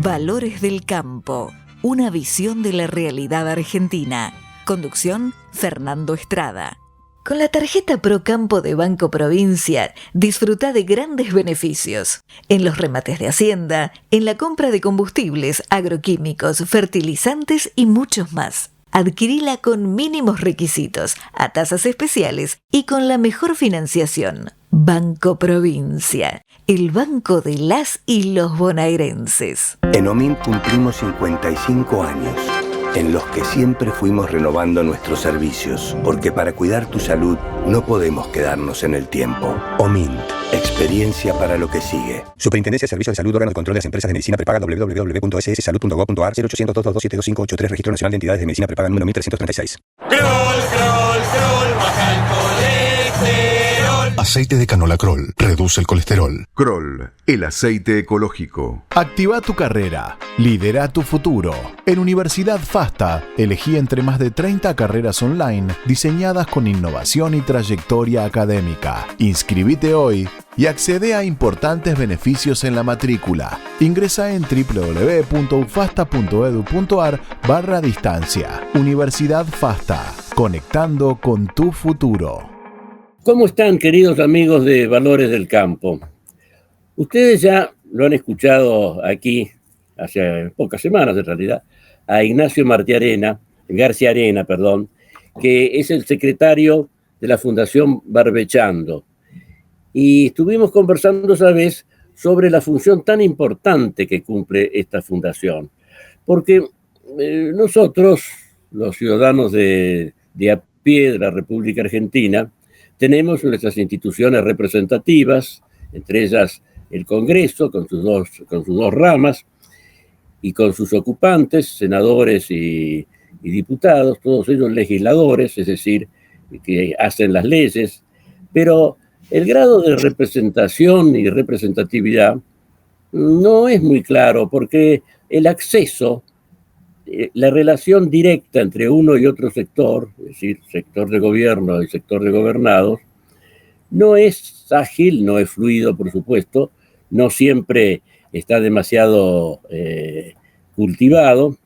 Valores del Campo, una visión de la realidad argentina. Conducción, Fernando Estrada. Con la tarjeta Procampo de Banco Provincia, disfruta de grandes beneficios. En los remates de Hacienda, en la compra de combustibles, agroquímicos, fertilizantes y muchos más. Adquirila con mínimos requisitos, a tasas especiales y con la mejor financiación. Banco Provincia, el banco de las y los bonaerenses. En OMINT cumplimos 55 años, en los que siempre fuimos renovando nuestros servicios, porque para cuidar tu salud no podemos quedarnos en el tiempo. OMINT, experiencia para lo que sigue. Superintendencia de Servicios de Salud, órgano de control de las empresas de medicina prepaga, www.sssalud.gov.ar, 0800 222 7583, Registro Nacional de Entidades de Medicina Prepaga, número 1336. Kroll, baja el colesterol. Aceite de canola Kroll reduce el colesterol. Kroll, el aceite ecológico. Activa tu carrera. Lidera tu futuro. En Universidad FASTA, elegí entre más de 30 carreras online diseñadas con innovación y trayectoria académica. Inscribite hoy y accede a importantes beneficios en la matrícula. Ingresa en www.ufasta.edu.ar/distancia. Universidad FASTA, conectando con tu futuro. ¿Cómo están, queridos amigos de Valores del Campo? Ustedes ya lo han escuchado aquí hace pocas semanas, en realidad, a Ignacio García Arena, que es el secretario de la Fundación Barbechando. Y estuvimos conversando esa vez sobre la función tan importante que cumple esta fundación. Porque nosotros, los ciudadanos de a pie de la República Argentina, tenemos nuestras instituciones representativas, entre ellas el Congreso, con sus dos ramas, y con sus ocupantes, senadores y diputados, todos ellos legisladores, es decir, que hacen las leyes, pero el grado de representación y representatividad no es muy claro, porque el acceso, la relación directa entre uno y otro sector, es decir, sector de gobierno y sector de gobernados, no es ágil, no es fluido, por supuesto, no siempre está demasiado cultivado.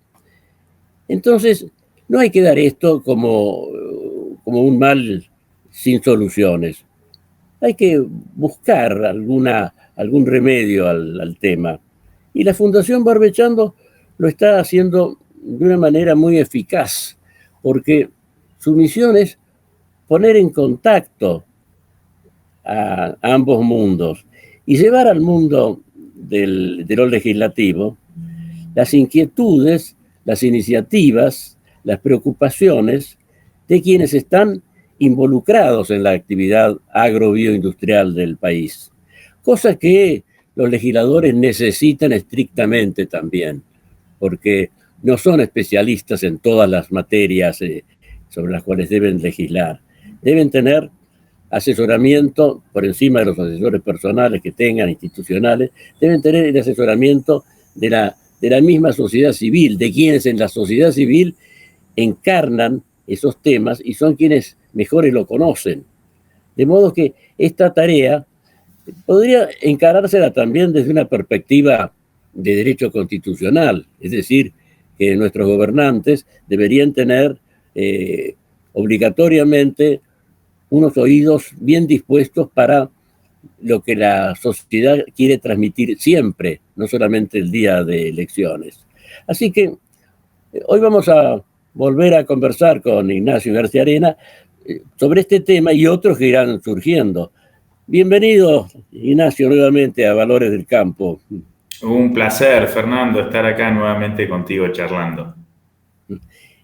Entonces, no hay que dar esto como un mal sin soluciones. Hay que buscar algún remedio al tema. Y la Fundación Barbechando lo está haciendo de una manera muy eficaz, porque su misión es poner en contacto a ambos mundos y llevar al mundo de lo legislativo las inquietudes, las iniciativas, las preocupaciones de quienes están involucrados en la actividad agrobioindustrial del país, cosa que los legisladores necesitan estrictamente también, porque no son especialistas en todas las materias sobre las cuales deben legislar. Deben tener asesoramiento por encima de los asesores personales que tengan, institucionales, deben tener el asesoramiento de la misma sociedad civil, de quienes en la sociedad civil encarnan esos temas y son quienes mejores lo conocen. De modo que esta tarea podría encarársela también desde una perspectiva de derecho constitucional, es decir, que nuestros gobernantes deberían tener obligatoriamente unos oídos bien dispuestos para lo que la sociedad quiere transmitir siempre, no solamente el día de elecciones. Así que hoy vamos a volver a conversar con Ignacio García Arena sobre este tema y otros que irán surgiendo. Bienvenido, Ignacio, nuevamente a Valores del Campo. Un placer, Fernando, estar acá nuevamente contigo charlando.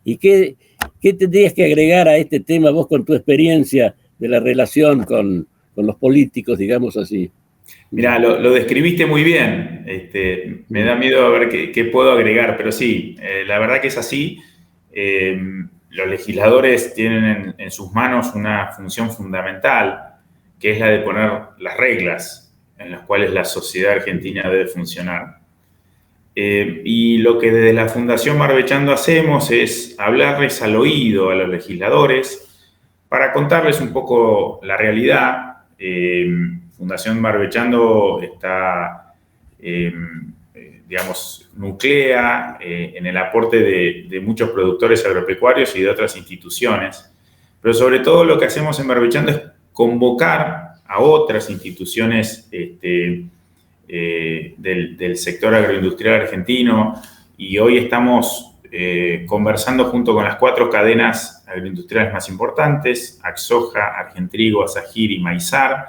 ¿Y qué tendrías que agregar a este tema vos con tu experiencia de la relación con los políticos, digamos así? Mirá, lo describiste muy bien. Me da miedo a ver qué puedo agregar, pero sí, la verdad que es así. Los legisladores tienen en sus manos una función fundamental, que es la de poner las reglas en las cuales la sociedad argentina debe funcionar. Y lo que desde la Fundación Barbechando hacemos es hablarles al oído a los legisladores para contarles un poco la realidad. Fundación Barbechando está digamos, nuclea en el aporte de muchos productores agropecuarios y de otras instituciones. Pero sobre todo lo que hacemos en Barbechando es convocar a otras instituciones del sector agroindustrial argentino, y hoy estamos conversando junto con las 4 cadenas agroindustriales más importantes: Axoja, Argentrigo, Asagir y Maizar.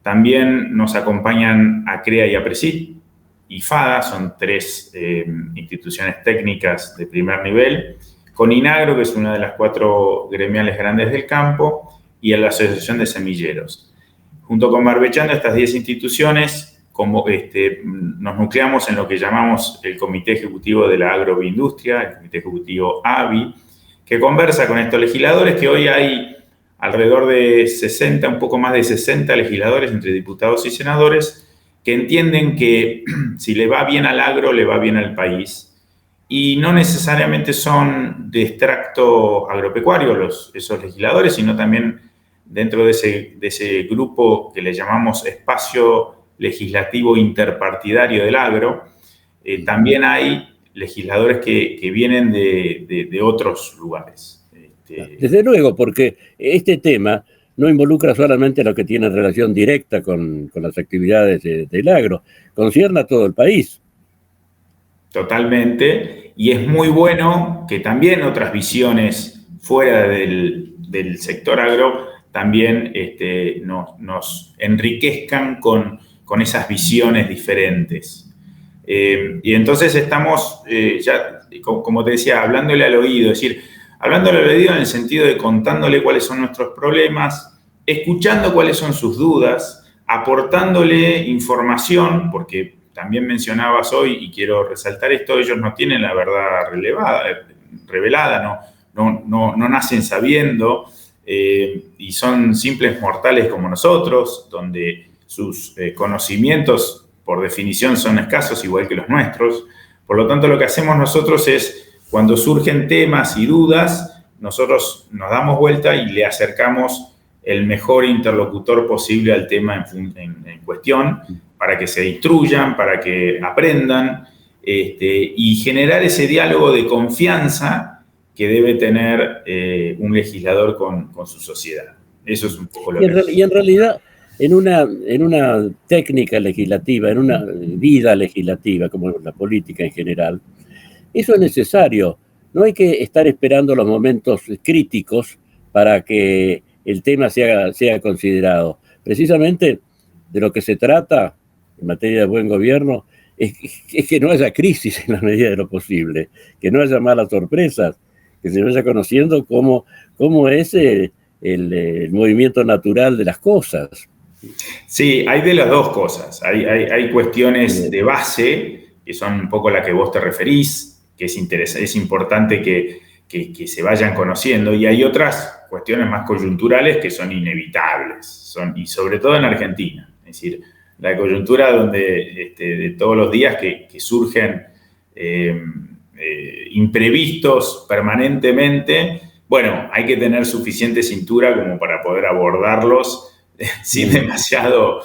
También nos acompañan ACREA y APRESID y FADA, son 3 instituciones técnicas de primer nivel, con INAGRO, que es una de las 4 gremiales grandes del campo, y en la Asociación de Semilleros. Junto con Barbechando, estas 10 instituciones, nos nucleamos en lo que llamamos el Comité Ejecutivo de la Agroindustria, el Comité Ejecutivo AVI, que conversa con estos legisladores, que hoy hay alrededor de 60, un poco más de 60 legisladores entre diputados y senadores, que entienden que si le va bien al agro, le va bien al país. Y no necesariamente son de extracto agropecuario esos legisladores, sino también dentro de ese grupo que le llamamos Espacio Legislativo Interpartidario del Agro. También hay legisladores que vienen de otros lugares. Desde luego, porque este tema no involucra solamente lo que tiene relación directa con las actividades del agro, concierne a todo el país. Totalmente, y es muy bueno que también otras visiones fuera del sector agro también nos enriquezcan con esas visiones diferentes. Y entonces estamos, ya, como te decía, hablándole al oído, es decir, hablándole al oído en el sentido de contándole cuáles son nuestros problemas, escuchando cuáles son sus dudas, aportándole información, porque también mencionabas hoy, y quiero resaltar esto, ellos no tienen la verdad revelada, no nacen sabiendo, y son simples mortales como nosotros, donde sus conocimientos, por definición, son escasos, igual que los nuestros. Por lo tanto, lo que hacemos nosotros es, cuando surgen temas y dudas, nosotros nos damos vuelta y le acercamos el mejor interlocutor posible al tema en cuestión, para que se instruyan, para que aprendan, y generar ese diálogo de confianza que debe tener un legislador con su sociedad. Eso es un poco lo que... Y en realidad, en una técnica legislativa, en una vida legislativa, como la política en general, eso es necesario. No hay que estar esperando los momentos críticos para que el tema sea considerado. Precisamente de lo que se trata en materia de buen gobierno es que no haya crisis en la medida de lo posible, que no haya malas sorpresas, que se vaya conociendo cómo es el movimiento natural de las cosas. Sí, hay de las dos cosas. Hay cuestiones de base, que son un poco las que vos te referís, que es importante que se vayan conociendo, y hay otras cuestiones más coyunturales que son inevitables, y sobre todo en Argentina. Es decir, la coyuntura donde de todos los días que surgen imprevistos permanentemente, bueno, hay que tener suficiente cintura como para poder abordarlos sin demasiada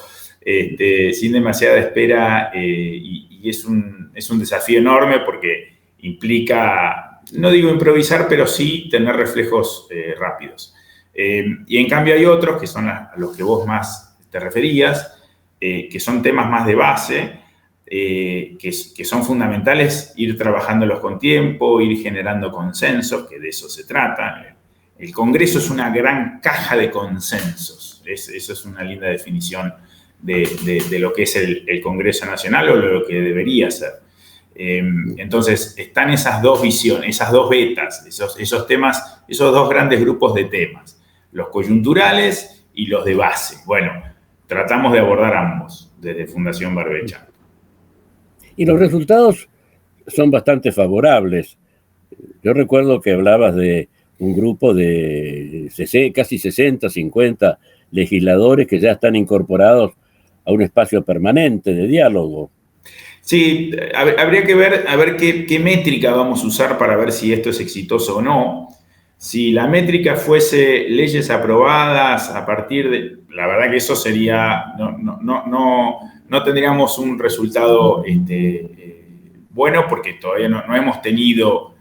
espera, y es un desafío enorme porque implica, no digo improvisar, pero sí tener reflejos rápidos. Y en cambio hay otros, que son a los que vos más te referías, que son temas más de base, que son fundamentales ir trabajándolos con tiempo, ir generando consensos, que de eso se trata. El Congreso es una gran caja de consensos. Eso es una linda definición de lo que es el Congreso Nacional, o lo que debería ser. Entonces, están esas dos visiones, esas dos vetas, esos temas, esos dos grandes grupos de temas, los coyunturales y los de base. Bueno, tratamos de abordar ambos desde Fundación Barbechando. Y los resultados son bastante favorables. Yo recuerdo que hablabas de un grupo de casi 60, 50 legisladores que ya están incorporados a un espacio permanente de diálogo. Sí, habría que ver qué métrica vamos a usar para ver si esto es exitoso o no. Si la métrica fuese leyes aprobadas a partir de... La verdad que eso sería... No tendríamos un resultado bueno porque todavía no hemos tenido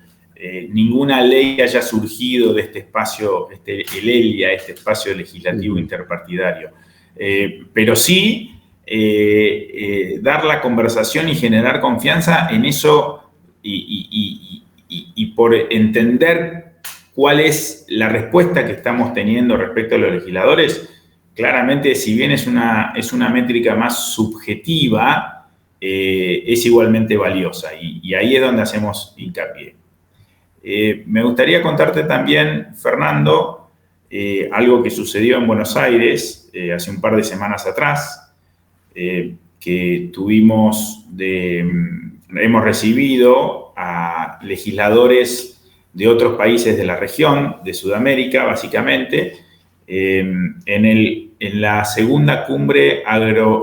ninguna ley que haya surgido de este espacio, el ELIA, este espacio legislativo interpartidario. Pero sí dar la conversación y generar confianza en eso y por entender cuál es la respuesta que estamos teniendo respecto a los legisladores. Claramente, si bien es una métrica más subjetiva, es igualmente valiosa y ahí es donde hacemos hincapié. Me gustaría contarte también, Fernando, algo que sucedió en Buenos Aires hace un par de semanas atrás, que hemos recibido a legisladores de otros países de la región, de Sudamérica, básicamente, en la segunda cumbre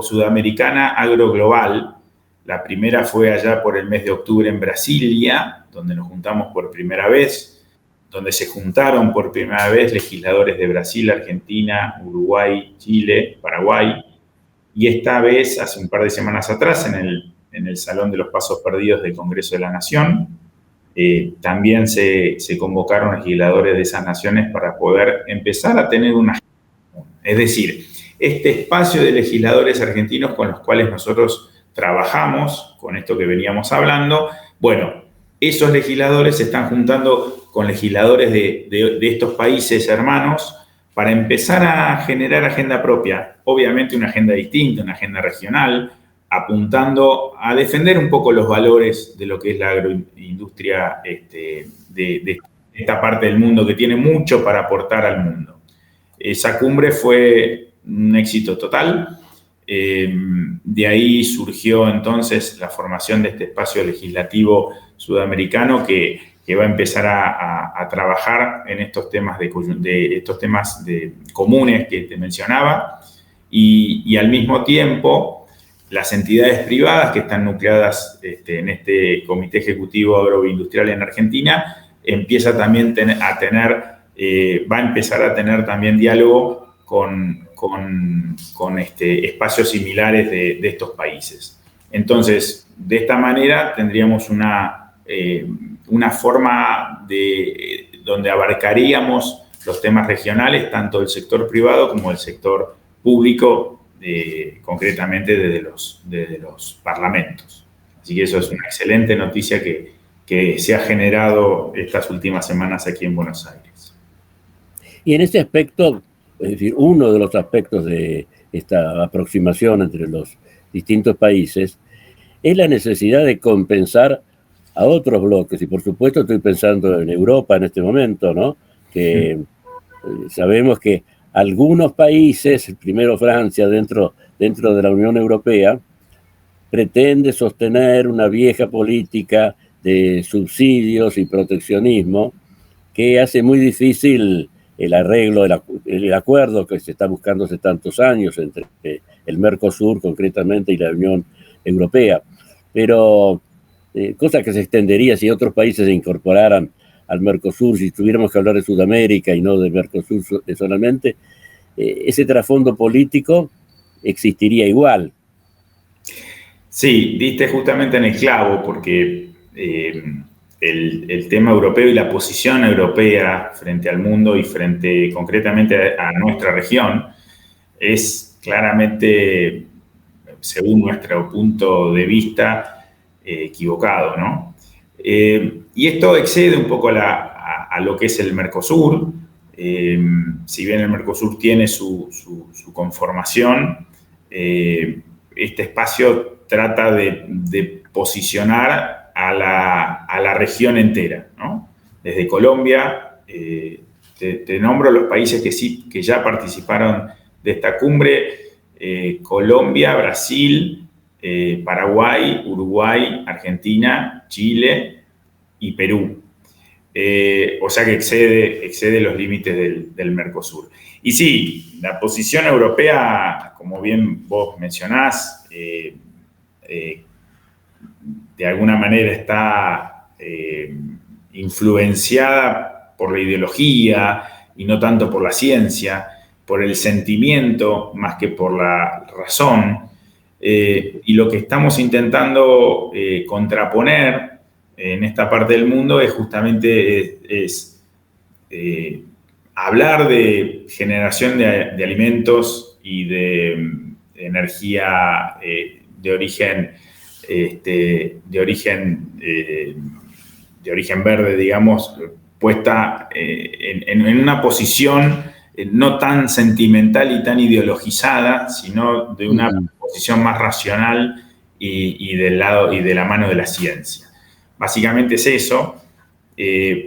sudamericana agroglobal. La primera fue allá por el mes de octubre en Brasilia, donde nos juntamos por primera vez, donde se juntaron por primera vez legisladores de Brasil, Argentina, Uruguay, Chile, Paraguay, y esta vez, hace un par de semanas atrás, en el Salón de los Pasos Perdidos del Congreso de la Nación, también se convocaron legisladores de esas naciones para poder empezar a tener una... Es decir, este espacio de legisladores argentinos con los cuales nosotros trabajamos, con esto que veníamos hablando, bueno, esos legisladores se están juntando con legisladores de estos países hermanos para empezar a generar agenda propia, obviamente una agenda distinta, una agenda regional, apuntando a defender un poco los valores de lo que es la agroindustria de esta parte del mundo, que tiene mucho para aportar al mundo. Esa cumbre fue un éxito total. De ahí surgió entonces la formación de este espacio legislativo sudamericano que va a empezar a trabajar en estos temas comunes que te mencionaba, y al mismo tiempo las entidades privadas que están nucleadas en este Comité Ejecutivo Agroindustrial en Argentina va a empezar a tener también diálogo con espacios similares de estos países. Entonces, de esta manera tendríamos una forma donde abarcaríamos los temas regionales, tanto del sector privado como del sector público, concretamente desde los parlamentos. Así que eso es una excelente noticia que se ha generado estas últimas semanas aquí en Buenos Aires. Y en este aspecto, es decir, uno de los aspectos de esta aproximación entre los distintos países es la necesidad de compensar a otros bloques. Y por supuesto estoy pensando en Europa en este momento, ¿no? Que sabemos que algunos países, primero Francia, dentro de la Unión Europea, pretende sostener una vieja política de subsidios y proteccionismo que hace muy difícil el arreglo, el acuerdo que se está buscando hace tantos años entre el Mercosur concretamente y la Unión Europea. Pero cosa que se extendería si otros países se incorporaran al Mercosur, si tuviéramos que hablar de Sudamérica y no de Mercosur solamente, ese trasfondo político existiría igual. Sí, diste justamente en el clavo, porque el tema europeo y la posición europea frente al mundo y frente concretamente a nuestra región es claramente, según nuestro punto de vista, equivocado, ¿no? Y esto excede un poco a lo que es el Mercosur. Si bien el Mercosur tiene su conformación, este espacio trata de posicionar a la región entera, ¿no? Desde Colombia, te nombro los países que ya participaron de esta cumbre: Colombia, Brasil, Paraguay, Uruguay, Argentina, Chile y Perú. O sea que excede los límites del Mercosur. Y sí, la posición europea, como bien vos mencionás, de alguna manera está influenciada por la ideología y no tanto por la ciencia, por el sentimiento más que por la razón. Y lo que estamos intentando contraponer en esta parte del mundo es justamente hablar de generación de alimentos y de energía de origen verde, digamos, puesta en una posición no tan sentimental y tan ideologizada, sino de una posición más racional y del lado y de la mano de la ciencia. Básicamente es eso,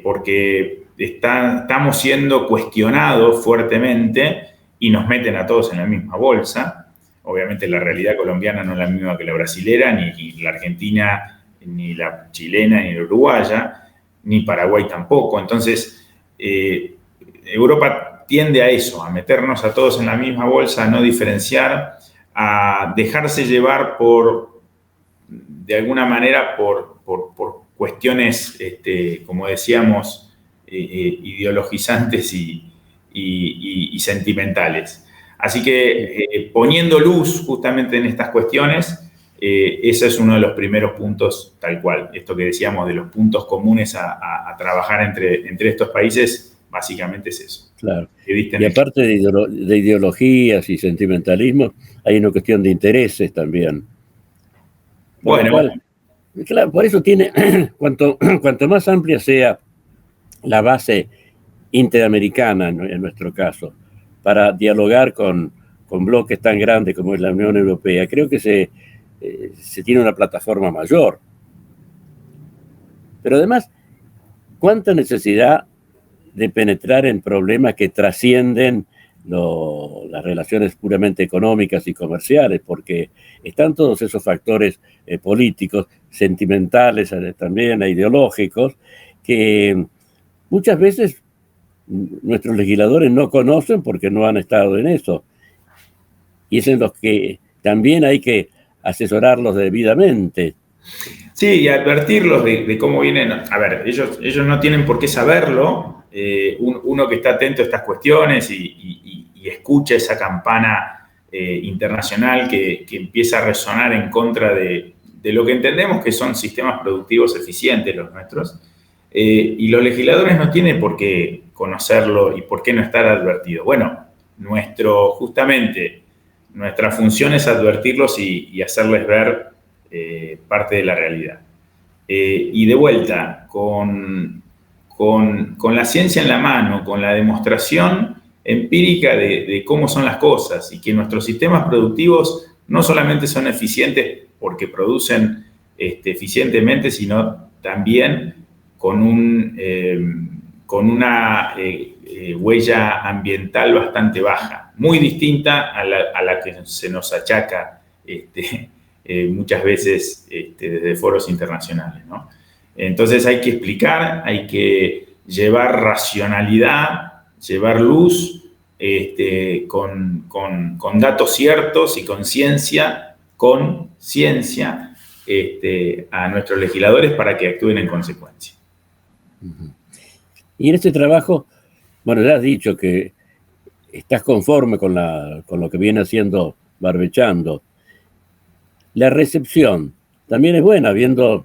porque estamos siendo cuestionados fuertemente y nos meten a todos en la misma bolsa. Obviamente la realidad colombiana no es la misma que la brasilera, ni la argentina, ni la chilena, ni la uruguaya, ni Paraguay tampoco. Entonces, Europa tiende a eso, a meternos a todos en la misma bolsa, a no diferenciar, a dejarse llevar de alguna manera, por cuestiones, como decíamos, ideologizantes y sentimentales. Así que poniendo luz justamente en estas cuestiones, ese es uno de los primeros puntos, tal cual. Esto que decíamos de los puntos comunes a trabajar entre estos países, básicamente es eso. Claro. Y aparte de ideologías y sentimentalismo, hay una cuestión de intereses también. Bueno, claro, por eso tiene, cuanto más amplia sea la base interamericana, en nuestro caso, para dialogar con bloques tan grandes como es la Unión Europea, creo que se tiene una plataforma mayor. Pero además, ¿cuánta necesidad de penetrar en problemas que trascienden las relaciones puramente económicas y comerciales? Porque están todos esos factores políticos, sentimentales, también ideológicos, que muchas veces nuestros legisladores no conocen porque no han estado en eso. Y es en los que también hay que asesorarlos debidamente. Sí, y advertirlos de cómo vienen. A ver, ellos no tienen por qué saberlo. Uno que está atento a estas cuestiones y escucha esa campana internacional que empieza a resonar en contra de lo que entendemos que son sistemas productivos eficientes los nuestros, y los legisladores no tienen por qué conocerlo y por qué no estar advertidos. Bueno, justamente nuestra función es advertirlos y hacerles ver parte de la realidad. Y de vuelta, con la ciencia en la mano, con la demostración empírica de cómo son las cosas y que nuestros sistemas productivos no solamente son eficientes porque producen eficientemente, sino también con una huella ambiental bastante baja, muy distinta a la que se nos achaca muchas veces desde foros internacionales, ¿no? Entonces hay que explicar, hay que llevar racionalidad, llevar luz, con datos ciertos y con ciencia, a nuestros legisladores para que actúen en consecuencia. Y en este trabajo, bueno, ya has dicho que estás conforme con lo que viene haciendo Barbechando. La recepción también es buena, viendo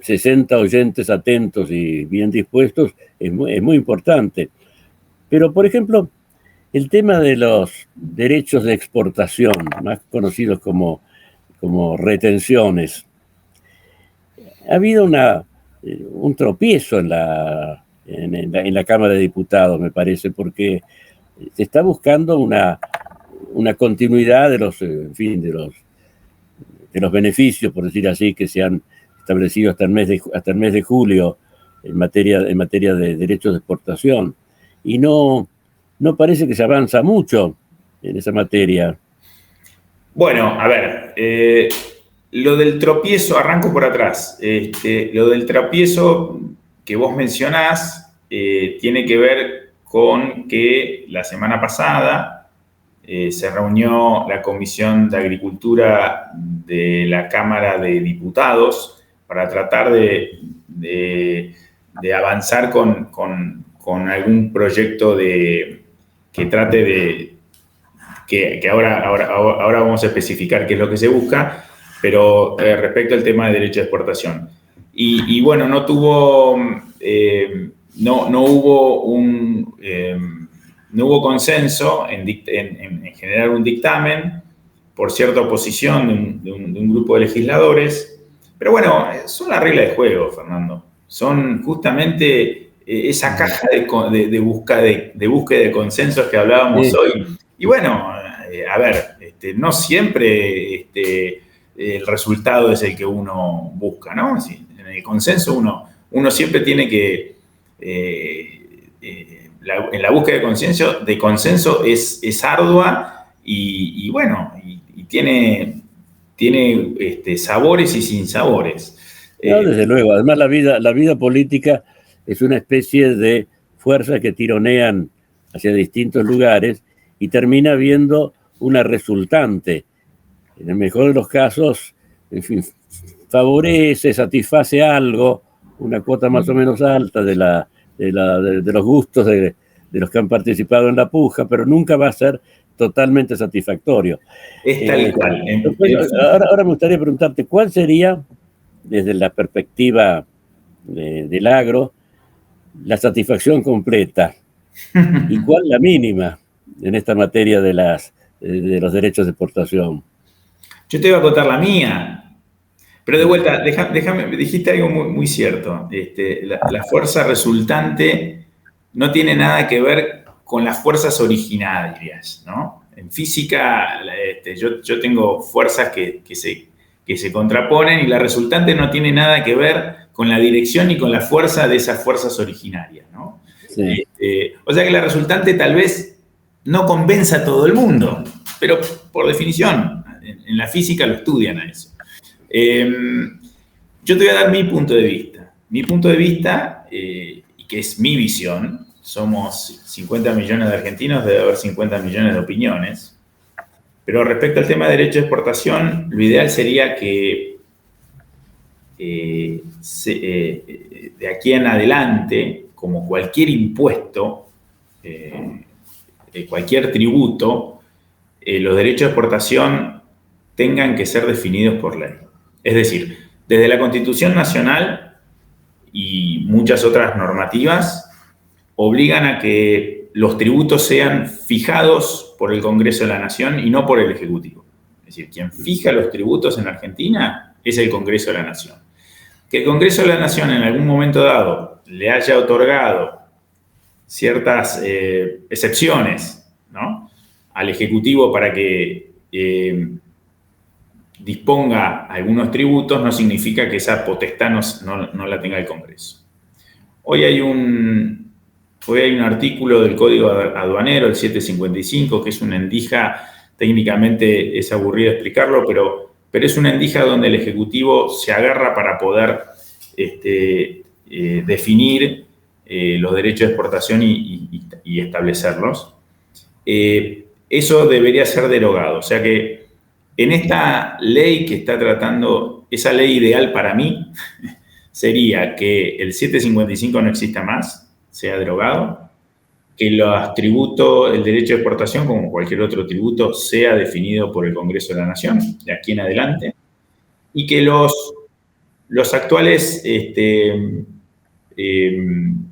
60 oyentes atentos y bien dispuestos, es muy importante. Pero, por ejemplo, el tema de los derechos de exportación, más conocidos como retenciones, ha habido un tropiezo en la Cámara de Diputados, me parece, porque se está buscando una continuidad de los beneficios, por decir así, que se han establecido hasta el mes de julio en materia de derechos de exportación. Y no parece que se avanza mucho en esa materia. Bueno, a ver, lo del tropiezo, arranco por atrás. Lo del tropiezo que vos mencionás tiene que ver con que la semana pasada se reunió la Comisión de Agricultura de la Cámara de Diputados para tratar de avanzar con algún proyecto que que ahora vamos a especificar qué es lo que se busca, pero respecto al tema de derecho de exportación. Y bueno, no hubo consenso en generar un dictamen por cierta oposición de un grupo de legisladores. Pero bueno, son las reglas de juego, Fernando. Son justamente esa caja de búsqueda de consensos que hablábamos hoy. Y bueno, a ver, no siempre el resultado es el que uno busca, ¿no? En el consenso uno siempre tiene que... en la búsqueda de consenso es ardua y bueno, y tiene sabores y sinsabores. No, desde luego. Además, la vida política es una especie de fuerzas que tironean hacia distintos lugares y termina habiendo una resultante. En el mejor de los casos, en fin, favorece, satisface algo, una cuota más o menos alta de los gustos de los que han participado en la puja, pero nunca va a ser totalmente satisfactorio. Es tal cual. Ahora me gustaría preguntarte, ¿cuál sería, desde la perspectiva del agro, la satisfacción completa? ¿Y cuál la mínima en esta materia de los derechos de exportación? Yo te voy a contar la mía. Pero de vuelta, déjame, dijiste algo muy, muy cierto. La fuerza resultante no tiene nada que ver con las fuerzas originarias, ¿no? En física, yo tengo fuerzas que se contraponen y la resultante no tiene nada que ver con la dirección ni con la fuerza de esas fuerzas originarias, ¿no? Sí. O sea que la resultante tal vez no convenza a todo el mundo, pero por definición, en la física lo estudian a eso. Yo te voy a dar mi punto de vista. Mi punto de vista, y que es mi visión, somos 50 millones de argentinos, debe haber 50 millones de opiniones. Pero respecto al tema de derecho de exportación, lo ideal sería que de aquí en adelante, como cualquier impuesto, cualquier tributo, los derechos de exportación tengan que ser definidos por ley. Es decir, desde la Constitución Nacional y muchas otras normativas obligan a que los tributos sean fijados por el Congreso de la Nación y no por el Ejecutivo. Es decir, quien fija los tributos en Argentina es el Congreso de la Nación. Que el Congreso de la Nación en algún momento dado le haya otorgado ciertas excepciones, ¿no?, al Ejecutivo para que disponga algunos tributos, no significa que esa potestad no la tenga el Congreso. Hoy hay un artículo del Código Aduanero, el 755, que es una endija, técnicamente es aburrido explicarlo, pero es una endija donde el Ejecutivo se agarra para poder definir los derechos de exportación y establecerlos. Eso debería ser derogado. O sea que en esta ley que está tratando, esa ley ideal para mí sería que el 755 no exista más, sea derogado, que los tributos, el derecho de exportación, como cualquier otro tributo, sea definido por el Congreso de la Nación, de aquí en adelante, y que los actuales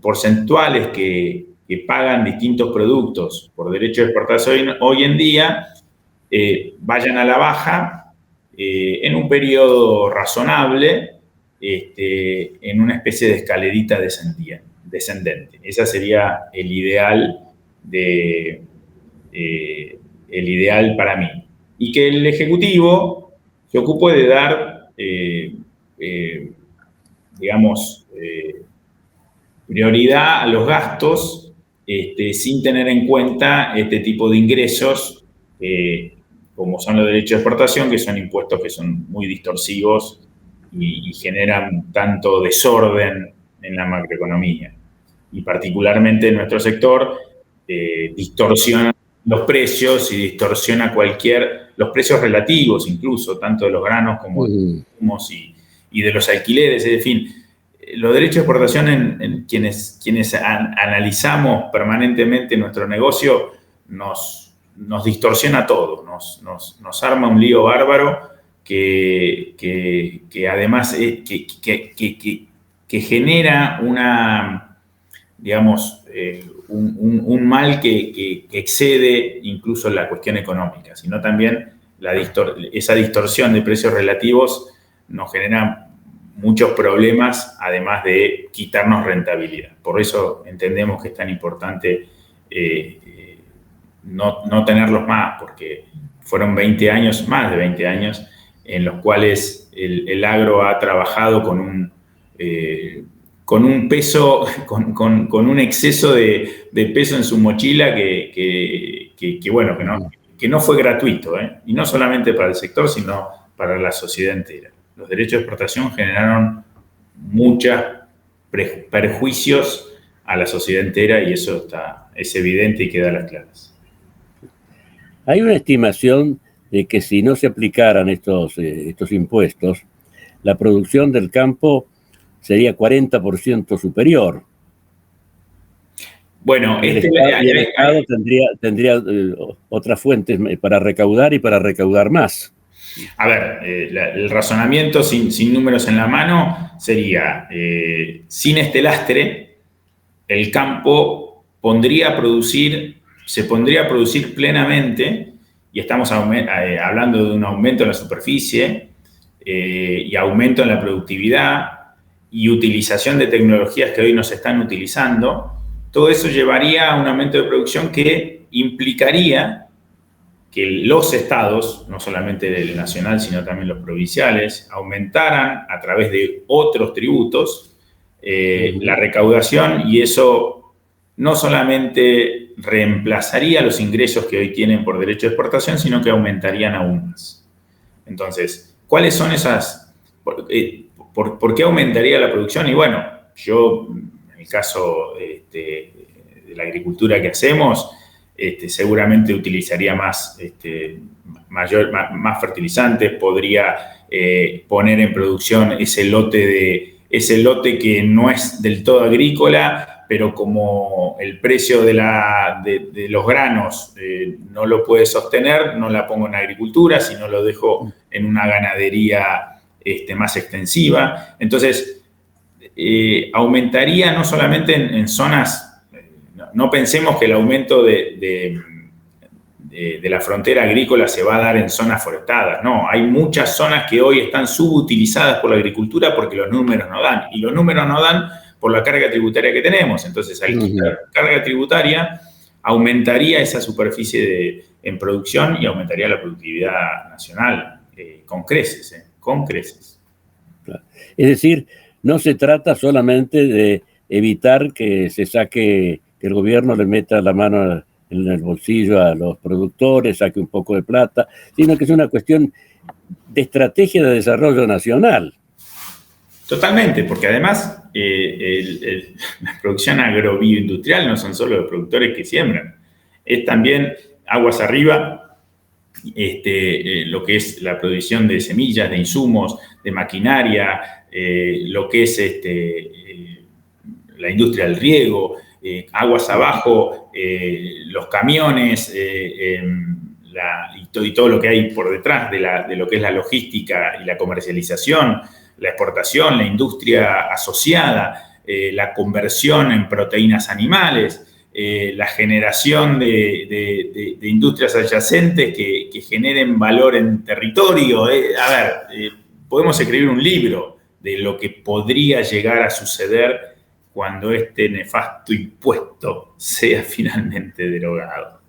porcentuales que pagan distintos productos por derecho de exportación hoy en día vayan a la baja en un periodo razonable, en una especie de escalerita descendente. Ese sería el ideal para mí. Y que el Ejecutivo se ocupe de dar, prioridad a los gastos sin tener en cuenta este tipo de ingresos, como son los derechos de exportación, que son impuestos que son muy distorsivos y generan tanto desorden en la macroeconomía. Y particularmente en nuestro sector, distorsiona los precios y distorsiona los precios relativos incluso, tanto de los granos como de los insumos y de los alquileres. En fin, los derechos de exportación en quienes analizamos permanentemente nuestro negocio nos nos distorsiona todo, nos arma un lío bárbaro que además que genera una, digamos, un mal que excede incluso la cuestión económica, sino también esa distorsión de precios relativos nos genera muchos problemas, además de quitarnos rentabilidad. Por eso entendemos que es tan importante no tenerlos más, porque fueron 20 años, más de 20 años, en los cuales el agro ha trabajado con un peso, con un exceso de peso en su mochila que no fue gratuito, y no solamente para el sector, sino para la sociedad entera. Los derechos de exportación generaron muchos perjuicios a la sociedad entera y eso es evidente y queda a las claras. Hay una estimación de que si no se aplicaran estos impuestos, la producción del campo sería 40% superior. Bueno, el Estado tendría otras fuentes para recaudar y para recaudar más. A ver, el razonamiento sin números en la mano sería, sin este lastre, el campo se pondría a producir plenamente, y estamos hablando de un aumento en la superficie y aumento en la productividad y utilización de tecnologías que hoy no se están utilizando. Todo eso llevaría a un aumento de producción que implicaría que los estados, no solamente el nacional, sino también los provinciales, aumentaran a través de otros tributos la recaudación, y eso no solamente reemplazaría los ingresos que hoy tienen por derecho de exportación, sino que aumentarían aún más. Entonces, ¿cuáles son esas? ¿Por qué aumentaría la producción? Y bueno, yo, en el caso de la agricultura que hacemos, seguramente utilizaría más fertilizantes, podría poner en producción ese lote que no es del todo agrícola, pero como el precio de los granos no lo puede sostener, no la pongo en agricultura, sino lo dejo en una ganadería más extensiva. Entonces, aumentaría no solamente en zonas. No pensemos que el aumento de la frontera agrícola se va a dar en zonas forestadas. No, hay muchas zonas que hoy están subutilizadas por la agricultura porque los números no dan. Y los números no dan por la carga tributaria que tenemos. Entonces, al quitar carga tributaria, aumentaría esa superficie en producción y aumentaría la productividad nacional con creces. Es decir, no se trata solamente de evitar que el gobierno le meta la mano en el bolsillo a los productores, saque un poco de plata, sino que es una cuestión de estrategia de desarrollo nacional. Totalmente, porque además la producción agrobioindustrial no son solo los productores que siembran, es también aguas arriba, lo que es la producción de semillas, de insumos, de maquinaria, lo que es la industria del riego, aguas abajo, los camiones y todo lo que hay por detrás de lo que es la logística y la comercialización, la exportación, la industria asociada, la conversión en proteínas animales, la generación de industrias adyacentes que generen valor en territorio. Podemos escribir un libro de lo que podría llegar a suceder cuando este nefasto impuesto sea finalmente derogado.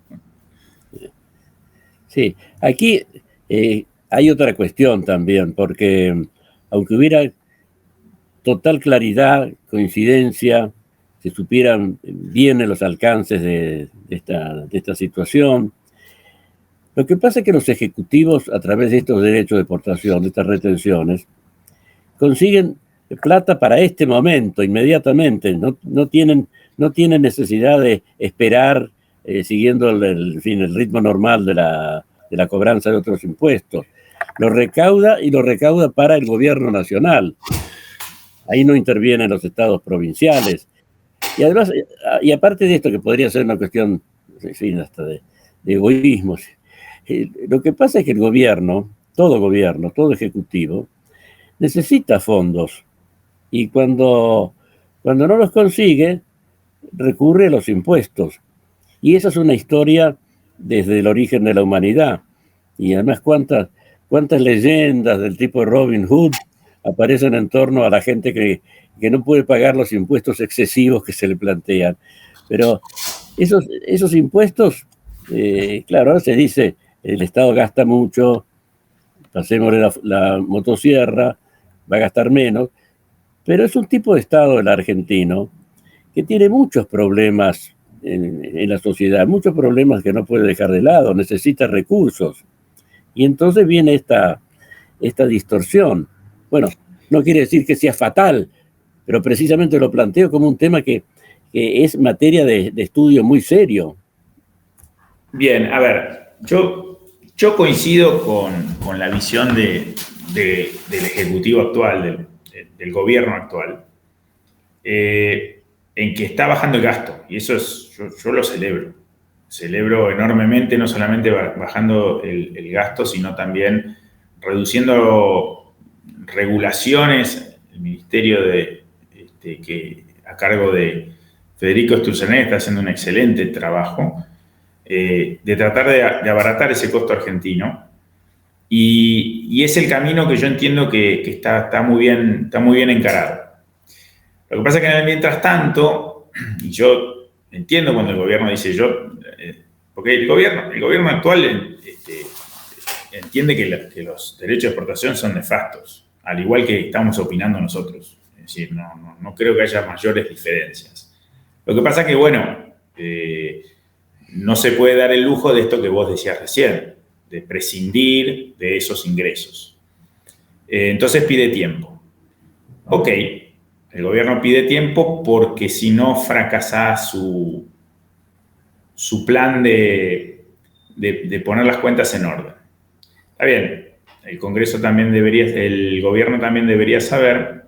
Sí, aquí hay otra cuestión también, porque aunque hubiera total claridad, coincidencia, se supieran bien los alcances de esta situación, lo que pasa es que los ejecutivos, a través de estos derechos de exportación, de estas retenciones, consiguen plata para este momento, inmediatamente. No tienen necesidad de esperar siguiendo el ritmo normal de la cobranza de otros impuestos. Lo recauda para el gobierno nacional. Ahí no intervienen los estados provinciales. Y además, y aparte de esto, que podría ser una cuestión, en fin, hasta de egoísmos. Lo que pasa es que el gobierno, todo ejecutivo, necesita fondos y cuando no los consigue, recurre a los impuestos. Y esa es una historia desde el origen de la humanidad. Y además, cuántas leyendas del tipo Robin Hood aparecen en torno a la gente que no puede pagar los impuestos excesivos que se le plantean. Pero esos impuestos, claro, se dice, el Estado gasta mucho, pasemos la motosierra, va a gastar menos, pero es un tipo de Estado el argentino que tiene muchos problemas en la sociedad, muchos problemas que no puede dejar de lado, necesita recursos. Y entonces viene esta distorsión. Bueno, no quiere decir que sea fatal, pero precisamente lo planteo como un tema que es materia de estudio muy serio. Bien, a ver, yo coincido con la visión del Ejecutivo actual, del gobierno actual, en que está bajando el gasto, y eso yo lo celebro. Celebro enormemente, no solamente bajando el gasto, sino también reduciendo regulaciones. El ministerio que a cargo de Federico Sturzenegger está haciendo un excelente trabajo de tratar de abaratar ese costo argentino. Y es el camino que yo entiendo que está muy bien encarado. Lo que pasa es que mientras tanto, y yo entiendo cuando el gobierno dice porque el gobierno actual entiende que los derechos de exportación son nefastos, al igual que estamos opinando nosotros. Es decir, no creo que haya mayores diferencias. Lo que pasa es que, bueno, no se puede dar el lujo de esto que vos decías recién, de prescindir de esos ingresos. Entonces pide tiempo. Ok, el gobierno pide tiempo porque si no fracasa su plan de poner las cuentas en orden. Está bien, el gobierno también debería saber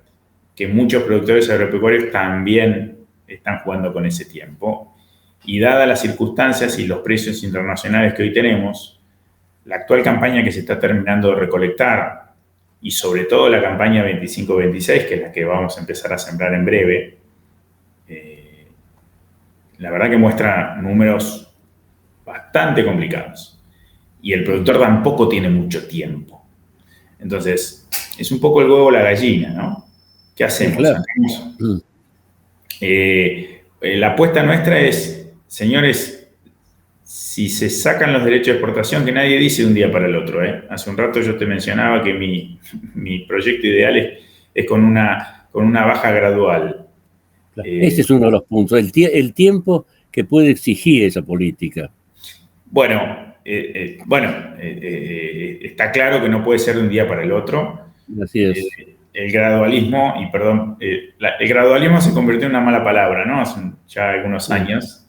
que muchos productores agropecuarios también están jugando con ese tiempo. Y dadas las circunstancias y los precios internacionales que hoy tenemos, la actual campaña que se está terminando de recolectar y sobre todo la campaña 25-26, que es la que vamos a empezar a sembrar en breve, la verdad que muestra números bastante complicados. Y el productor tampoco tiene mucho tiempo. Entonces, es un poco el huevo o la gallina, ¿no? ¿Qué hacemos? Claro. La apuesta nuestra es, señores, si se sacan los derechos de exportación, que nadie dice de un día para el otro. Hace un rato yo te mencionaba que mi proyecto ideal es con una baja gradual. Ese es uno de los puntos, el tiempo que puede exigir esa política. Bueno, está claro que no puede ser de un día para el otro. Así es. El gradualismo, el gradualismo se convirtió en una mala palabra, ¿no? Hace ya algunos años.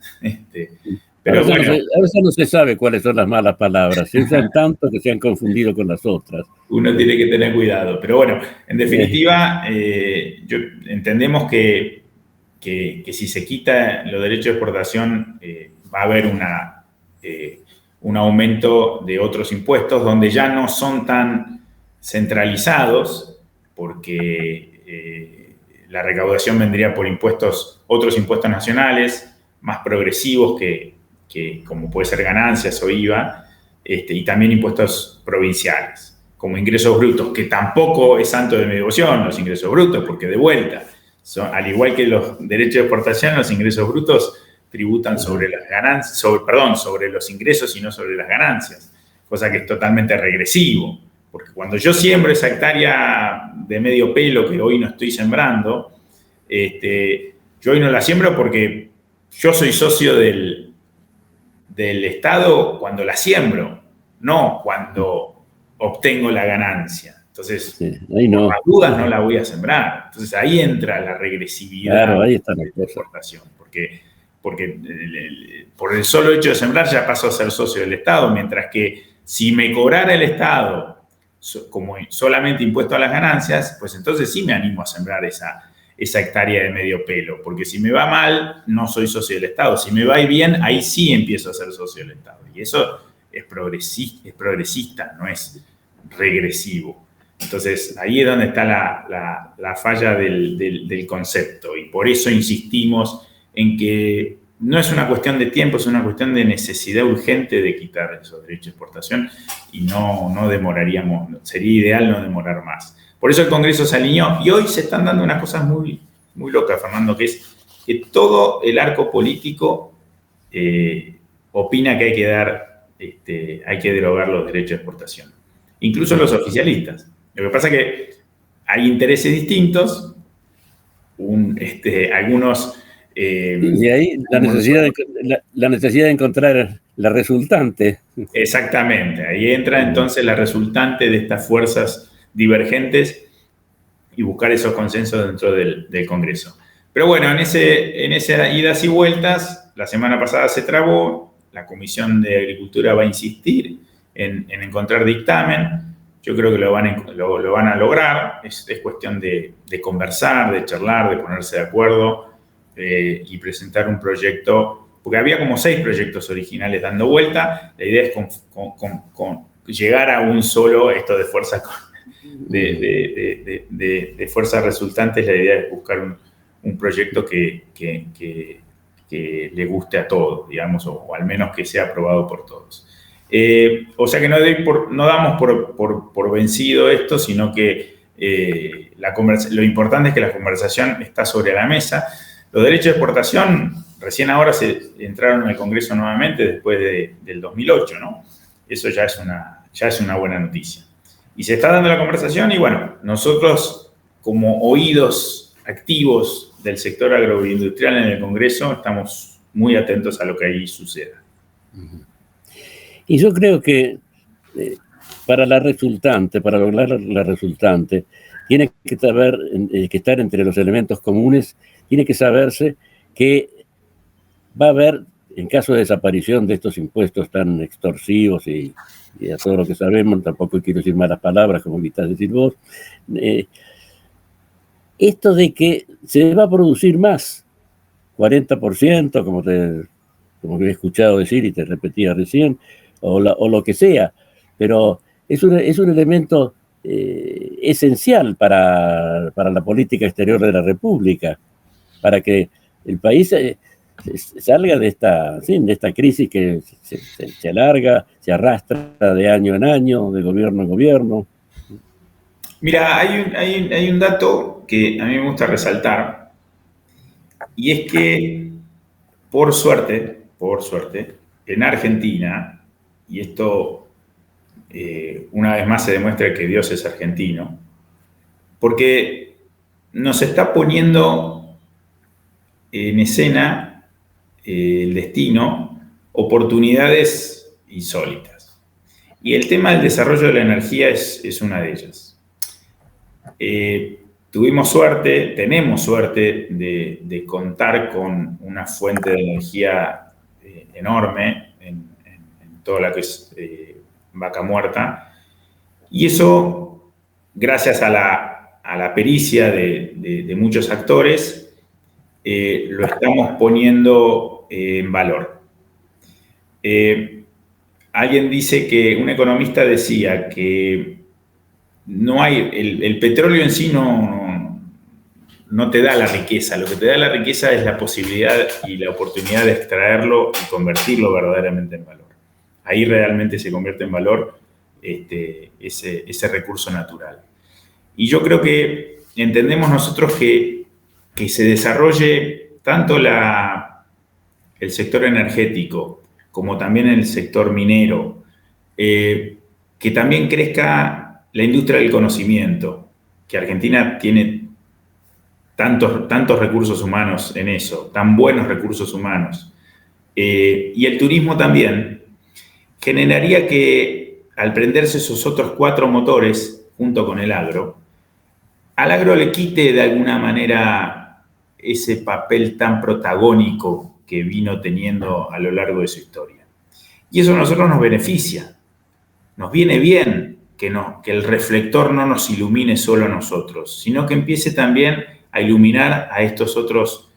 Pero a veces no se sabe cuáles son las malas palabras. Se usan tanto que se han confundido con las otras. Uno tiene que tener cuidado. Pero bueno, en definitiva, entendemos que si se quita los derechos de exportación, va a haber un aumento de otros impuestos donde ya no son tan centralizados, porque la recaudación vendría por otros impuestos nacionales, más progresivos que como puede ser ganancias o IVA, y también impuestos provinciales, como ingresos brutos, que tampoco es santo de mi devoción los ingresos brutos, porque de vuelta, al igual que los derechos de exportación, los ingresos brutos tributan sobre las ganancias, sobre los ingresos y no sobre las ganancias, cosa que es totalmente regresivo. Porque cuando yo siembro esa hectárea de medio pelo que hoy no estoy sembrando, yo hoy no la siembro porque yo soy socio del Estado cuando la siembro, no cuando obtengo la ganancia. Entonces, ahí no. Por las dudas no la voy a sembrar. Entonces ahí entra la regresividad ahí está de la exportación. Porque por el solo hecho de sembrar ya paso a ser socio del Estado, mientras que si me cobrara el Estado como solamente impuesto a las ganancias, pues entonces sí me animo a sembrar esa hectárea de medio pelo, porque si me va mal, no soy socio del Estado. Si me va bien, ahí sí empiezo a ser socio del Estado. Y eso es progresista, no es regresivo. Entonces, ahí es donde está la falla del concepto. Y por eso insistimos en que no es una cuestión de tiempo, es una cuestión de necesidad urgente de quitar esos derechos de exportación y no demoraríamos, sería ideal no demorar más. Por eso el Congreso se alineó y hoy se están dando unas cosas muy, muy locas, Fernando, que es que todo el arco político opina que hay que derogar los derechos de exportación, incluso los oficialistas. Lo que pasa es que hay intereses distintos, algunos... y ahí la necesidad de encontrar la resultante. Exactamente, ahí entra entonces la resultante de estas fuerzas divergentes y buscar esos consensos dentro del Congreso. Pero bueno, en esas idas y vueltas, la semana pasada se trabó, la Comisión de Agricultura va a insistir en encontrar dictamen. Yo creo que lo van a lograr, es cuestión de conversar, de charlar, de ponerse de acuerdo y presentar un proyecto, porque había como 6 proyectos originales dando vuelta. La idea es con llegar a un solo, esto de fuerzas de fuerzas resultantes, la idea es buscar un proyecto que le guste a todos, digamos, o al menos que sea aprobado por todos. O sea que no damos por vencido esto, sino que lo importante es que la conversación está sobre la mesa. Los derechos de exportación recién ahora se entraron en el Congreso nuevamente después del 2008, ¿no? Eso ya es una buena noticia. Y se está dando la conversación y bueno, nosotros como oídos activos del sector agroindustrial en el Congreso estamos muy atentos a lo que ahí suceda. Y yo creo que para lograr la resultante, tiene que estar entre los elementos comunes, tiene que saberse que va a haber, en caso de desaparición de estos impuestos tan extorsivos y a todo lo que sabemos, tampoco quiero decir malas palabras, como quizás decir vos, esto de que se va a producir más, 40%, como que he escuchado decir y te repetía recién, o lo que sea, pero es un elemento esencial para la política exterior de la República, para que el país salga de esta crisis que se alarga, se arrastra de año en año, de gobierno en gobierno. Mira, hay un dato que a mí me gusta resaltar, y es que, por suerte, en Argentina, y esto una vez más se demuestra que Dios es argentino, porque nos está poniendo en escena el destino oportunidades insólitas. Y el tema del desarrollo de la energía es una de ellas. Tenemos suerte de contar con una fuente de energía enorme en toda la que es Vaca Muerta, y eso, gracias a la pericia de muchos actores, lo estamos poniendo en valor. Alguien dice que, un economista decía que no hay, el petróleo en sí no te da la riqueza, lo que te da la riqueza es la posibilidad y la oportunidad de extraerlo y convertirlo verdaderamente en valor. Ahí realmente se convierte en valor ese recurso natural. Y yo creo que entendemos nosotros que se desarrolle tanto el sector energético como también el sector minero, que también crezca la industria del conocimiento, que Argentina tiene tantos recursos humanos en eso, tan buenos recursos humanos, y el turismo también, generaría que al prenderse esos otros 4 motores junto con el agro, al agro le quite de alguna manera ese papel tan protagónico que vino teniendo a lo largo de su historia. Y eso a nosotros nos beneficia, nos viene bien que el reflector no nos ilumine solo a nosotros, sino que empiece también a iluminar a estos otros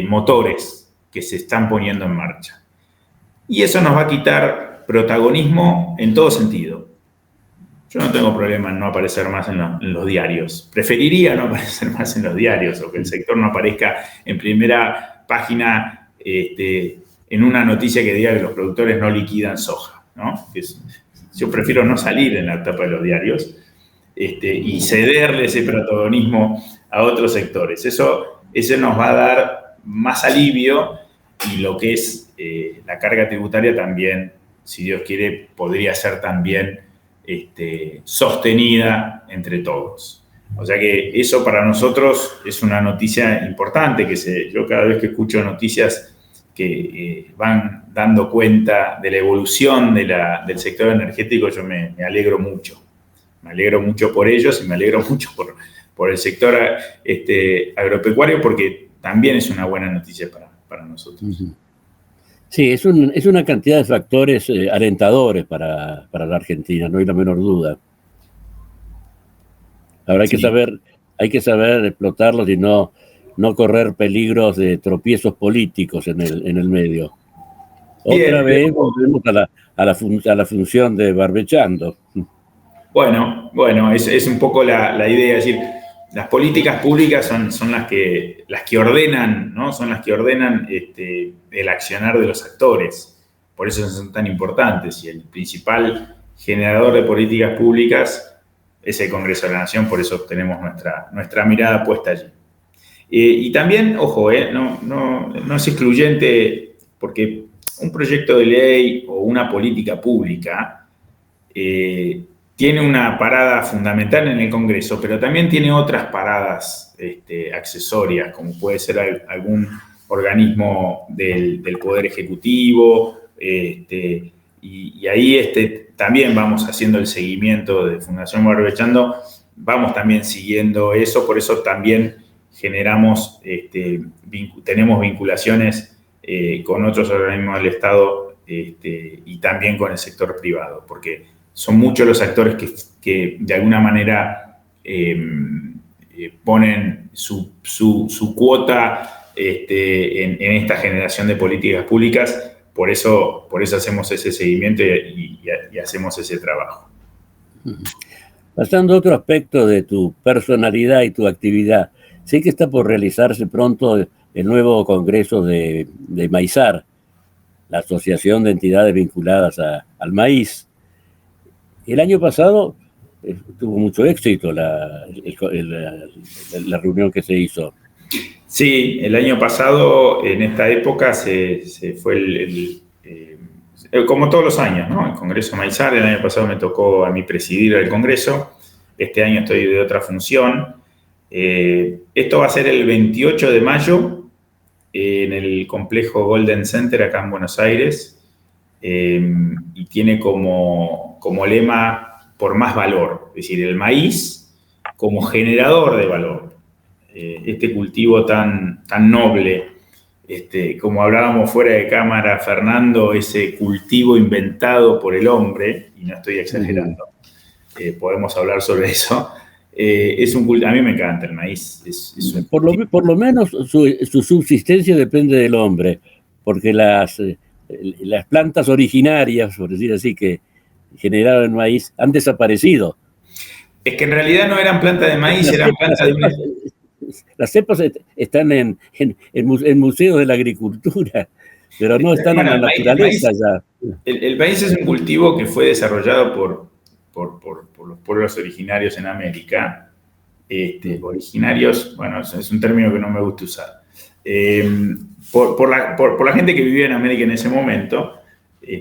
motores que se están poniendo en marcha. Y eso nos va a quitar protagonismo en todo sentido. Yo no tengo problema en no aparecer más en los diarios. Preferiría no aparecer más en los diarios o que el sector no aparezca en primera página en una noticia que diga que los productores no liquidan soja, ¿no? Yo prefiero no salir en la tapa de los diarios y cederle ese protagonismo a otros sectores. Eso nos va a dar más alivio y lo que es la carga tributaria también, si Dios quiere, podría ser también sostenida entre todos. O sea que eso para nosotros es una noticia importante, yo cada vez que escucho noticias que van dando cuenta de la evolución del sector energético, yo me alegro mucho. Me alegro mucho por ellos y me alegro mucho por el sector agropecuario, porque también es una buena noticia para nosotros. Sí, es una cantidad de factores alentadores para la Argentina, no hay la menor duda. Ahora hay que saber explotarlos y no correr peligros de tropiezos políticos en el medio. Otra vez volvemos a la función de barbechando. Bueno, es un poco la idea, es decir, las políticas públicas son las que ordenan, ¿no? Son las que ordenan el accionar de los actores. Por eso son tan importantes. Y el principal generador de políticas públicas es el Congreso de la Nación, por eso tenemos nuestra mirada puesta allí. Y también, ojo, no es excluyente, porque un proyecto de ley o una política pública tiene una parada fundamental en el Congreso, pero también tiene otras paradas accesorias, como puede ser algún organismo del Poder Ejecutivo, y ahí también vamos haciendo el seguimiento de Fundación Barbechando, vamos también siguiendo eso, por eso también generamos, tenemos vinculaciones con otros organismos del Estado y también con el sector privado, porque son muchos los actores que de alguna manera ponen su cuota en esta generación de políticas públicas. Por eso hacemos ese seguimiento y hacemos ese trabajo. Pasando a otro aspecto de tu personalidad y tu actividad, sé que está por realizarse pronto el nuevo congreso de Maizar, la Asociación de Entidades Vinculadas al Maíz. El año pasado tuvo mucho éxito la reunión que se hizo. Sí, el año pasado, en esta época, se fue como todos los años, ¿no? El Congreso Maizar. El año pasado me tocó a mí presidir el Congreso. Este año estoy de otra función. Esto va a ser el 28 de mayo en el complejo Golden Center acá en Buenos Aires. Y tiene como lema por más valor, es decir, el maíz como generador de valor. Este cultivo tan noble, como hablábamos fuera de cámara, Fernando, ese cultivo inventado por el hombre, y no estoy exagerando, podemos hablar sobre eso. A mí me encanta el maíz. Por lo menos su subsistencia depende del hombre, porque las plantas originarias, por decir así, que generaron el maíz, han desaparecido. Es que en realidad no eran plantas de maíz, eran plantas de... Las cepas están en museos de la agricultura, pero no están en la naturaleza ya. El maíz es un cultivo que fue desarrollado por los pueblos originarios en América. Originarios, bueno, es un término que no me gusta usar. Por la gente que vivía en América en ese momento,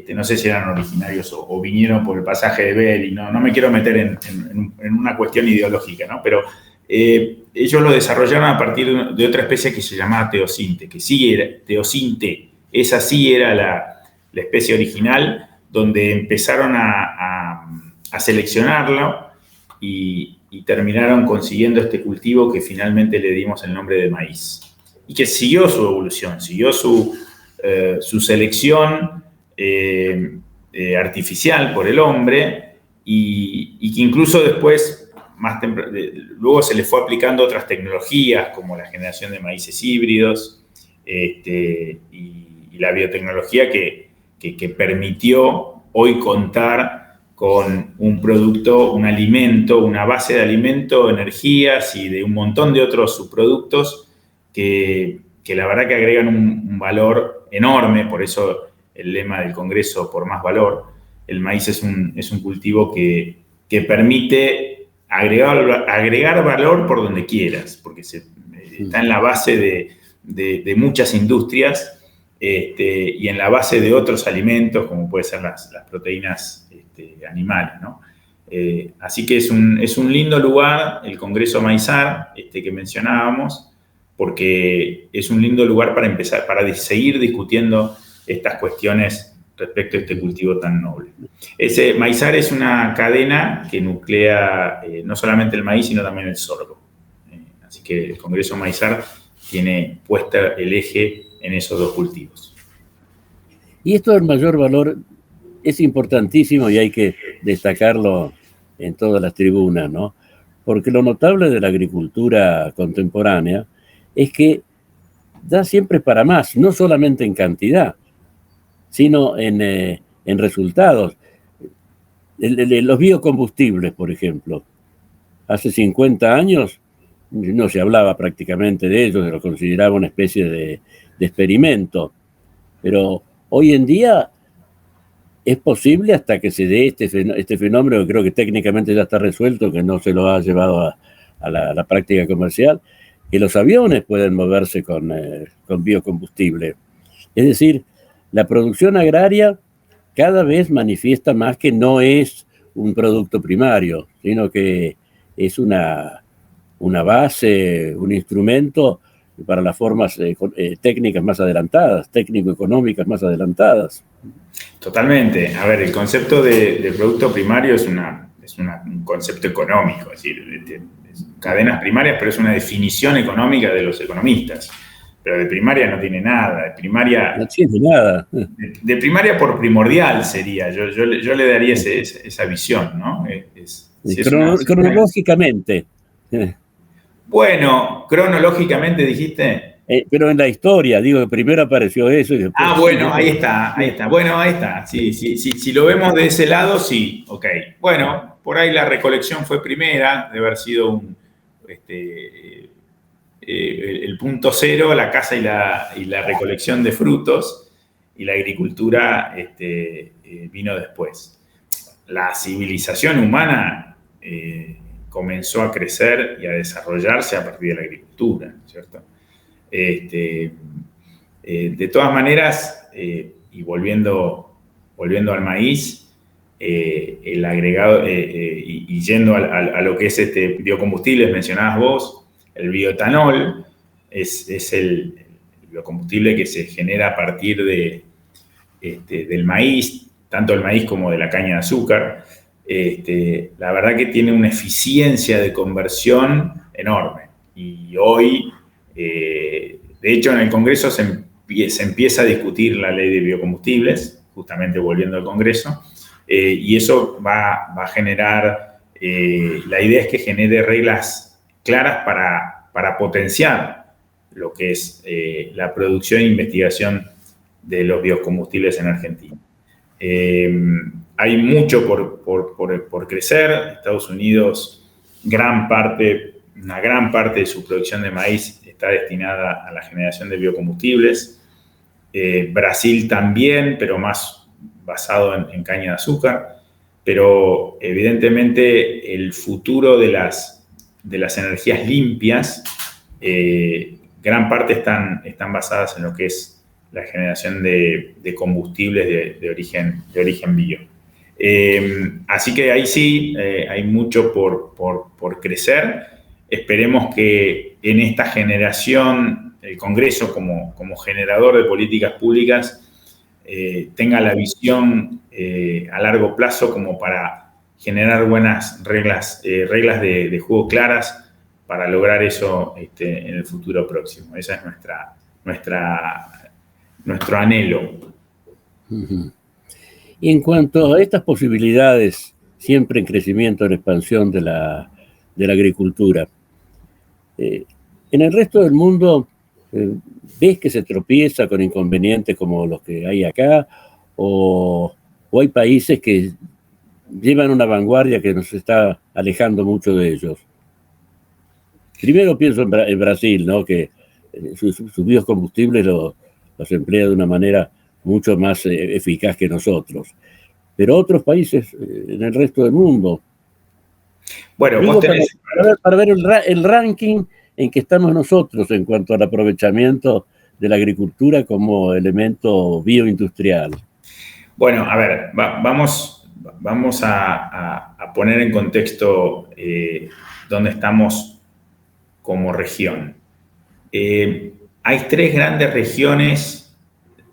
no sé si eran originarios o vinieron por el pasaje de Bell, no me quiero meter en una cuestión ideológica, ¿no? Pero ellos lo desarrollaron a partir de otra especie que se llamaba teosinte, que sí era teosinte, esa sí era la especie original, donde empezaron a seleccionarlo y terminaron consiguiendo este cultivo que finalmente le dimos el nombre de maíz. Y que siguió su evolución, siguió su selección artificial por el hombre y que incluso después luego se le fue aplicando otras tecnologías como la generación de maíces híbridos y la biotecnología que permitió hoy contar con un producto, un alimento, una base de alimento, energías y de un montón de otros subproductos que la verdad que agregan un valor enorme. Por eso el lema del Congreso, por más valor. El maíz es un cultivo que permite agregar valor por donde quieras, porque está en la base de muchas industrias y en la base de otros alimentos, como pueden ser las proteínas animales, ¿no? Así que es un lindo lugar el Congreso Maizar que mencionábamos, porque es un lindo lugar para empezar, para seguir discutiendo estas cuestiones respecto a este cultivo tan noble. Maizar es una cadena que nuclea no solamente el maíz, sino también el sorgo. Así que el Congreso Maizar tiene puesta el eje en esos dos cultivos. Y esto del mayor valor es importantísimo y hay que destacarlo en todas las tribunas, ¿no? Porque lo notable de la agricultura contemporánea es que da siempre para más, no solamente en cantidad, sino en resultados. Los biocombustibles, por ejemplo. Hace 50 años no se hablaba prácticamente de ellos, se lo consideraba una especie de experimento. Pero hoy en día es posible, hasta que se dé este fenómeno, que creo que técnicamente ya está resuelto, que no se lo ha llevado a la práctica comercial, que los aviones pueden moverse con biocombustible. Es decir, la producción agraria cada vez manifiesta más que no es un producto primario, sino que es una base, un instrumento para las formas técnicas más adelantadas, técnico-económicas más adelantadas. Totalmente. A ver, el concepto de producto primario es un concepto económico, es decir, cadenas primarias, pero es una definición económica de los economistas. Pero de primaria no tiene nada. De primaria, no tiene nada. De primaria por primordial sería. Yo le daría esa visión, ¿no? Cronológicamente. Bueno, cronológicamente dijiste. Pero en la historia, digo, que primero apareció eso y después... Bueno, ahí está. Bueno, ahí está. Sí, si lo vemos de ese lado, sí, ok. Bueno, por ahí la recolección fue primera, de haber sido el punto cero, la caza y la recolección de frutos, y la agricultura vino después. La civilización humana comenzó a crecer y a desarrollarse a partir de la agricultura, ¿cierto? De todas maneras, y volviendo al maíz, el agregado, y yendo a lo que es biocombustibles, mencionabas vos, el bioetanol es el biocombustible que se genera a partir del maíz, tanto el maíz como de la caña de azúcar. La verdad que tiene una eficiencia de conversión enorme. Y hoy, de hecho, en el Congreso se empieza a discutir la ley de biocombustibles, justamente volviendo al Congreso, y eso va a generar, la idea es que genere reglas claras para potenciar lo que es la producción e investigación de los biocombustibles en Argentina. Hay mucho por crecer. Estados Unidos, una gran parte de su producción de maíz está destinada a la generación de biocombustibles. Brasil también, pero más basado en caña de azúcar. Pero evidentemente el futuro de las energías limpias, gran parte están basadas en lo que es la generación de combustibles de origen bio. Así que ahí sí hay mucho por crecer. Esperemos que en esta generación el Congreso como generador de políticas públicas tenga la visión a largo plazo como para generar buenas reglas de juego claras para lograr eso en el futuro próximo. Esa es nuestro anhelo. Uh-huh. Y en cuanto a estas posibilidades, siempre en crecimiento, en expansión de de la agricultura. En el resto del mundo, ¿ves que se tropieza con inconvenientes como los que hay acá? ¿O hay países que llevan una vanguardia que nos está alejando mucho de ellos? Primero pienso en Brasil, ¿no? Que sus biocombustibles los emplea de una manera mucho más eficaz que nosotros. Pero otros países en el resto del mundo. Bueno, vos tenés... para ver el ranking en que estamos nosotros en cuanto al aprovechamiento de la agricultura como elemento bioindustrial. Bueno, a ver, vamos a poner en contexto dónde estamos como región. Hay 3 grandes regiones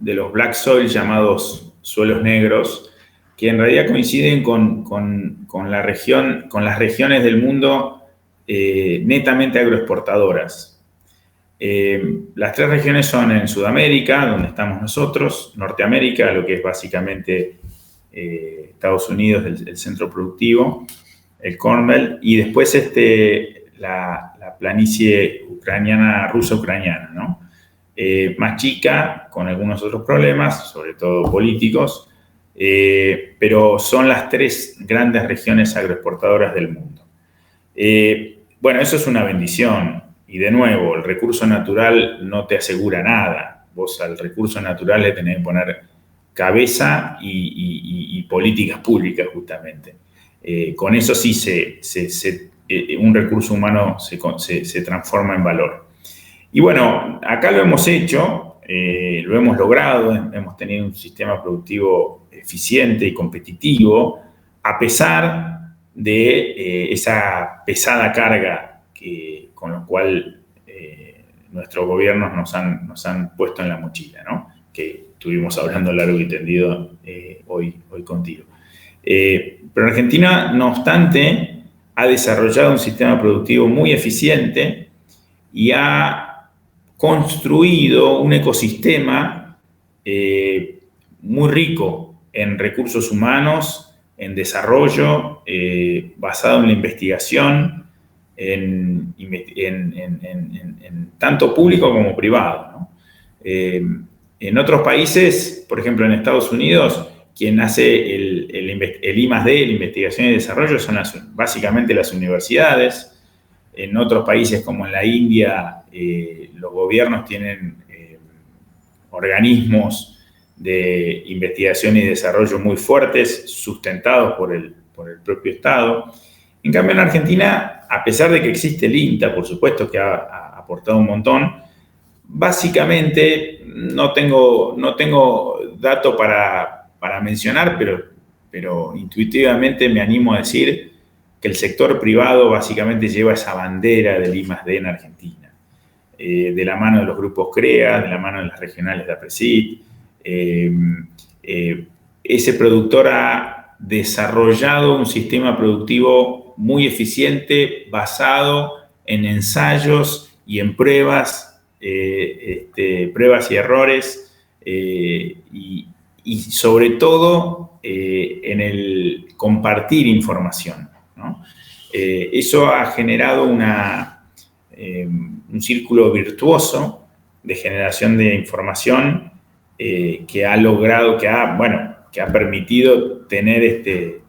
de los black soil llamados suelos negros, que en realidad coinciden con las regiones del mundo netamente agroexportadoras. Las 3 regiones son en Sudamérica, donde estamos nosotros, Norteamérica, lo que es básicamente Estados Unidos, el centro productivo, el Corn Belt, y después la planicie ruso-ucraniana, ¿no? Más chica, con algunos otros problemas, sobre todo políticos, pero son las 3 grandes regiones agroexportadoras del mundo. Bueno, eso es una bendición. Y de nuevo, el recurso natural no te asegura nada. Vos al recurso natural le tenés que poner cabeza y políticas públicas, justamente. Con eso sí un recurso humano se transforma en valor. Y bueno, acá lo hemos hecho, lo hemos logrado, hemos tenido un sistema productivo eficiente y competitivo, a pesar de esa pesada carga con lo cual nuestros gobiernos nos han puesto en la mochila, ¿no? Que estuvimos hablando largo y tendido hoy contigo. Pero Argentina, no obstante, ha desarrollado un sistema productivo muy eficiente y ha construido un ecosistema muy rico en recursos humanos, en desarrollo, basado en la investigación, en tanto público como privado, ¿no? En otros países, por ejemplo en Estados Unidos, quien hace el I+D, la investigación y desarrollo, son básicamente las universidades. En otros países como en la India, los gobiernos tienen organismos de investigación y desarrollo muy fuertes, sustentados por el propio Estado. En cambio, en Argentina, a pesar de que existe el INTA, por supuesto que ha aportado un montón, básicamente no tengo dato para mencionar, pero intuitivamente me animo a decir que el sector privado básicamente lleva esa bandera del I+D en Argentina, de la mano de los grupos CREA, de la mano de las regionales de APRESID. Ese productor ha desarrollado un sistema productivo muy eficiente, basado en ensayos y en pruebas y errores, y sobre todo en el compartir información, ¿no? Eso ha generado un círculo virtuoso de generación de información que ha permitido tener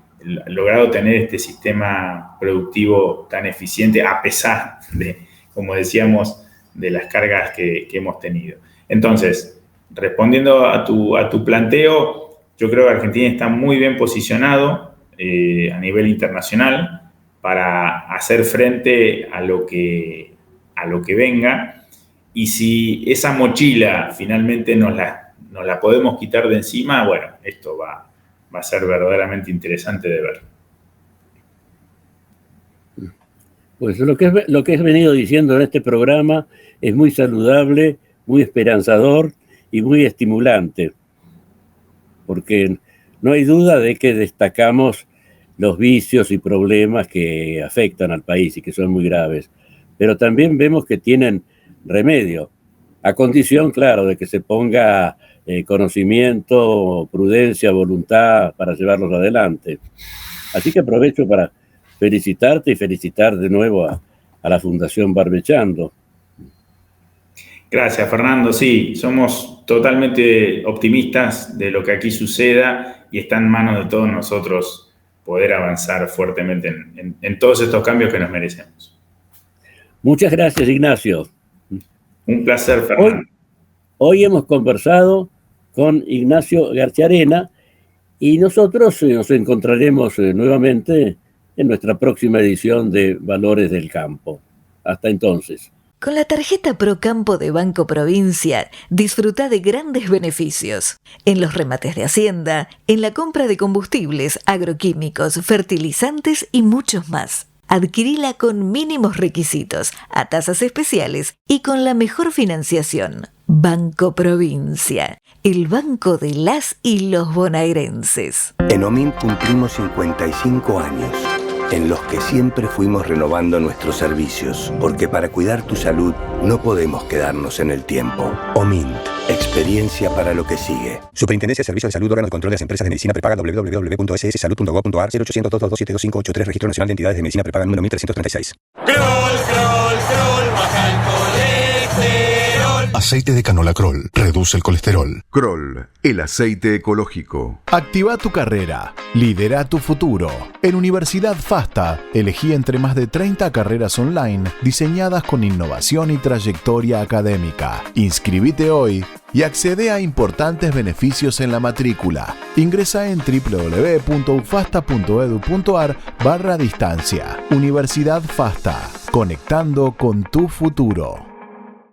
logrado tener este sistema productivo tan eficiente, a pesar de, como decíamos, de las cargas que hemos tenido. Entonces, respondiendo a tu planteo, yo creo que Argentina está muy bien posicionado a nivel internacional para hacer frente a lo que venga, y si esa mochila finalmente nos la podemos quitar de encima, bueno, esto va a ser verdaderamente interesante de ver. Pues lo que has venido diciendo en este programa es muy saludable, muy esperanzador y muy estimulante, porque no hay duda de que destacamos los vicios y problemas que afectan al país y que son muy graves, pero también vemos que tienen remedio, a condición, claro, de que se ponga conocimiento, prudencia, voluntad para llevarlos adelante. Así que aprovecho para felicitarte y felicitar de nuevo a la Fundación Barbechando. Gracias, Fernando. Sí, somos totalmente optimistas de lo que aquí suceda y está en manos de todos nosotros poder avanzar fuertemente en todos estos cambios que nos merecemos. Muchas gracias, Ignacio. Un placer, Fernando. Hoy hemos conversado con Ignacio Garchiarena y nosotros nos encontraremos nuevamente en nuestra próxima edición de Valores del Campo. Hasta entonces. Con la tarjeta Procampo de Banco Provincia, disfruta de grandes beneficios. En los remates de Hacienda, en la compra de combustibles, agroquímicos, fertilizantes y muchos más. Adquirila con mínimos requisitos, a tasas especiales y con la mejor financiación. Banco Provincia, el banco de las y los bonaerenses. En OMINT cumplimos 55 años, en los que siempre fuimos renovando nuestros servicios, porque para cuidar tu salud no podemos quedarnos en el tiempo. OMINT, experiencia para lo que sigue. Superintendencia de Servicios de Salud, órgano de control de las empresas de medicina prepaga, www.sssalud.gov.ar, 0800-227-2583, Registro Nacional de Entidades de Medicina Prepaga número 1336. Kroll, baja el colesterol. Aceite de canola Kroll reduce el colesterol. Kroll, el aceite ecológico. Activa tu carrera. Lidera tu futuro. En Universidad FASTA, elegí entre más de 30 carreras online diseñadas con innovación y trayectoria académica. Inscribite hoy y accede a importantes beneficios en la matrícula. Ingresa en www.ufasta.edu.ar/distancia. Universidad FASTA, conectando con tu futuro.